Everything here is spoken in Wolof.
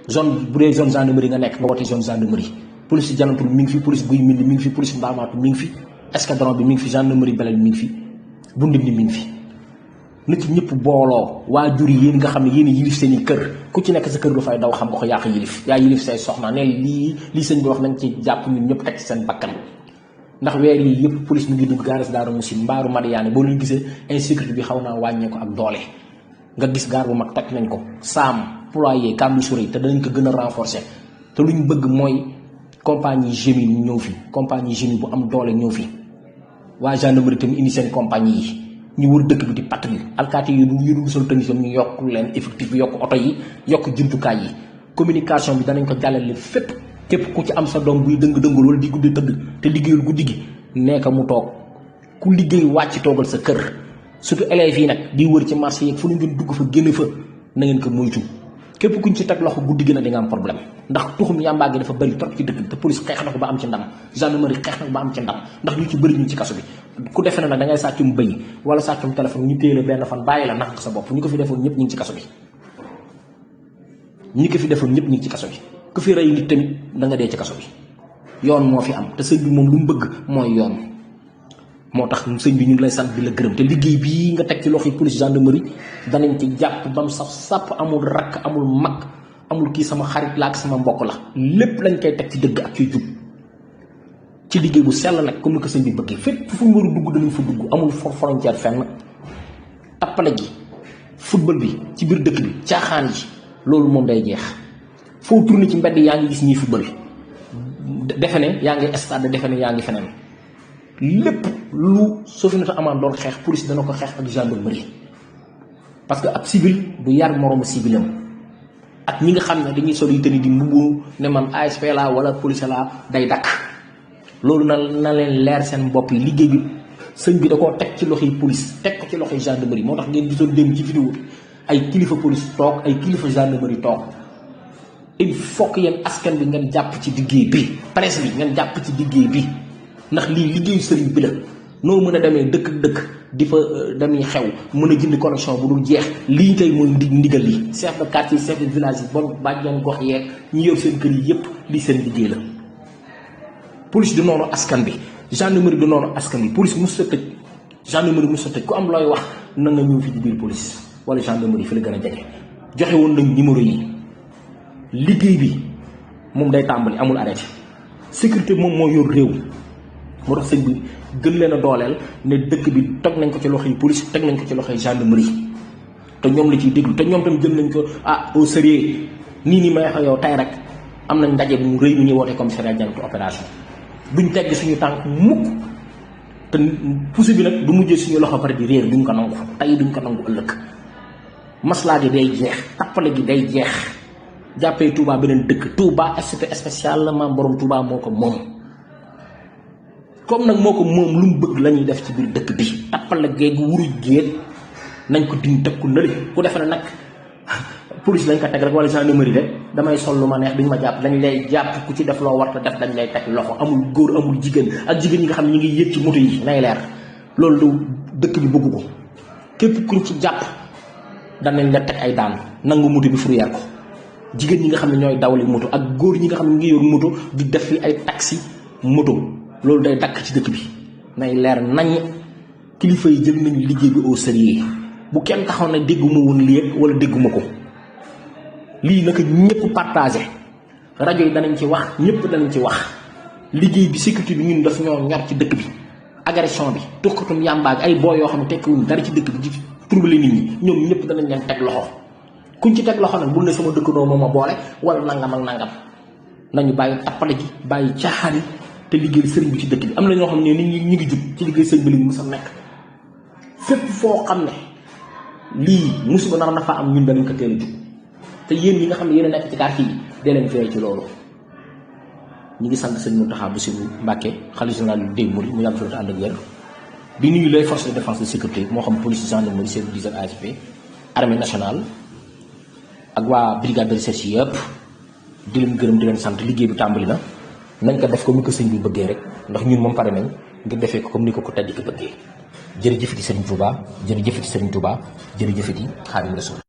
zone bu dee zone gendarmerie nga nekk nga woote zone gendarmerie. police Jannatul mi ngi fi, police Guy Mbind mi ngi fi, police Ndamatou mi ngi fi, escadron bi mi ngi fi, gendarmerie Belel mi ngi fi, bu Ndindi mi ngi fi. na ci ñëpp booloo waajur yi yéen nga xam ne yéen yilif seen i kër ku ci nekk sa kër lu fay daw xam nga ko yaa ko yilif yaa yilif say soxna ne lii sëñ bi wax nañ ci jàpp ñun ñëpp teg ci seen bakkan ndax weer yi yëpp police mi ngi dugg gaares Daaru Musi mbaaru Madiyaane boo leen gisee insécurité bi xaw naa wàññee ko ak doole nga gis gaar bu mag toj nañ ko saam ployé Kambi Sourey te danañ ko gën a renforcer te luñ bëgg mooy compagnie GMI ñëw fi compagnie GMI bu am doole ñëw fi waa gendarmerie tamit indi seen compagnie yi ñu wër dëkk bi di patrouille alkaati yi yu dul sol tenue ñu yokk leen effectif bi yokk oto yi yokk jumtukaay yi communication bi danañ ko jàllale fépp képp ku ci am sa doom buy dëng-dëngul wala di guddi tëdd te liggéeyul guddi gi nekk mu toog ku liggéey wàcc toogal sa kër surtout élèves yi nag di wër ci marché yi fu ñu ngeen dugg fa génn fa na ngeen ko moytu képp kuñ ci teg loxo guddi gi na di nga am problème ndax tuxum yàmbaa gi dafa bëri trop ci dëkk bi te police xeex na ko ba am ci ndam gendarmerie xeex na ko ba am ci ndam ndax ñu ci bëri ñu ci kaso bi ku defe ne nag da ngay sàccum bëy wala sàccum téléphone ñu téye la benn fan bàyyi la nax nga sa bopp ñi ko fi defoon ñëpp ñu ngi ci kaso bi ñi ko fi defoon ñëpp ñu ngi ci kaso bi ku fi rey nit tamit da nga dee ci kaso bi yoon moo fi am te sëñ bi moom lu mu bëgg mooy yoon moo tax sëñ bi ñu ngi lay sant di la gërëm te liggéey bii nga teg ci loxo yi police gendarmerie danañ ci jàpp bam saf sàpp amul rakk amul mag amul kii sama xarit la ak sama mbokk la lépp lañ koy teg ci dëgg ak ciy jub ci liggéey bu sell nag comme ni ko sëñ bi bëggee fépp fu ñu war a dugg danañ fa dugg amul frontière fenn tappale gi football bi ci biir dëkk bi caaxaan yi loolu moom day jeex foo tourné ci mbedd yaa ngi gis ñiy football defe ne yaa ngi stade defe ne yaa ngi feneen lépp lu Sofinata Amaan doon xeex police dana ko xeex ak gendarmerie parce que ab civil du yar moroomu civilam ak ñi nga xam ne dañuy sol yu tëni di mbubu ne man ASP la wala police la day dakk loolu na leen leer seen bopp yi liggéey bi sëñ bi da koo teg ci loxoy police teg ko ci loxoy gendarmerie moo tax ngeen gisoon démb ci vidéo bi ay kilifa police toog ay kilifa gendarmerie toog il faut que yéen askan bi ngeen jàpp ci liggéey bi presse bi ngeen jàpp ci liggéey bi ndax lii liggéeyu sëriñ bi la noo mën a demee dëkk di fa damuy xew mën a jënd connexion bu dul jeex lii tey mooy ndigal li chef de quartier chef de village yi bon bàjjan gox yeeg ñi yor seen kër yi yëpp lii seen liggéey la police du noonu askan bi gendarmerie du noonu askan bi police mos sa tëj gendarmerie mos sa tëj ku am looy wax na nga ñëw fi ci biir police wala gendarmerie fi la gën a jege joxe woon nañ numéro yi liggéey bi moom day tàmbali amul arrêté sécurité moom moo yor réew moo tax sëñ bi gën leen a dooleel ne dëkk bi teg nañ ko ci loxoy police teg nañ ko ci loxoy gendarmerie te ñoom la ciy déglu te ñoom tam jël nañ ko au sérieux nii may wax yow tey rek am nañ ndaje bu rëy bu ñuy wootee commissariat Jannatul opération duñ tegg suñu tànk mukk te pousse bi nag du mujjee suñu loxo pare di réer duñ ko nangu tey duñ ko nangu ëllëg maslaa gi day jeex tappale gi day jeex jàppee Touba beneen dëkk Touba cité spéciale la maam borom Touba moo ko moom comme nag moo ko moom lu mu bëgg la ñuy def ci biir dëkk bi tappale géegu wuruj géet nañ ko din teg ku nële ku defe ne nag police lañ ko teg rek wala gendarmerie de damay sol lu ma neex duñ ma jàpp dañ lay jàpp ku ci def loo warta def dañ lay teg loxo amul góor amul jigéen ak jigéen ñi nga xam ne ñu ngi yëg ci moto yi nay leer loolu du dëkk bi bëgg ko képp kuñ ci jàpp danañ la teg ay daan nangu moto bi fourrière ko jigéen ñi nga xam ne ñooy dawali moto ak góor ñi nga xam ne ñu ngi yor moto di def fi ay taxi moto loolu day dakk ci dëkk bi nay leer nañ kilifa yi jël nañu liggéey bi au sérieux bu kenn taxaw ne dégguma woon lii wala dégguma ko lii naka ñëpp partagé rajo yi danañ ci wax ñëpp danañ ci wax liggéey bi sécurité bi ñun daf ñoo ñor ci dëkk bi agression bi tuxkatum yàmbaag ay boo yoo xam ne tekkiwuñ dara ci dëkk bi di troubler nit ñi ñoom ñëpp danañ leen teg loxo kuñ ci teg loxo nag bul ne sama dëkkandoo moom a boole wala nangam ak nangam nañu bàyyi tappale gi bàyyi caaxaan yi te liggéey sëriñ bi ci dëkk bi am na ñoo xam ne nit ñi ñu ngi jub ci liggéey sëriñ bi li mu sa nekk fépp foo xam ne lii musiba nar na fa am ñun danañ ko teel a jub te yéen ñi nga xam ne yéen a nekk ci quartier yi dee leen fee ci loolu ñi ngi sant sëñ Mountakha Bassirou Mbacké xalifa général des mourides mu yàgg fi ànd ak wér di nuyu les forces de défense de sécurité moo xam police gendarmerie service d'hygiène ASP armée nationale ak waa brigade de recherche yëpp di leen gërëm di leen sant liggéey bi tàmbali na nañ ko def comme ni ko sëñ bi bëggee rek ndax ñun moom pare nañ ngir defee ko comme ni ko tedd ki bëggee jërëjëfati Serigne Touba jërëjëfati Serigne Touba jërëjëfati Xaadimu Rasuul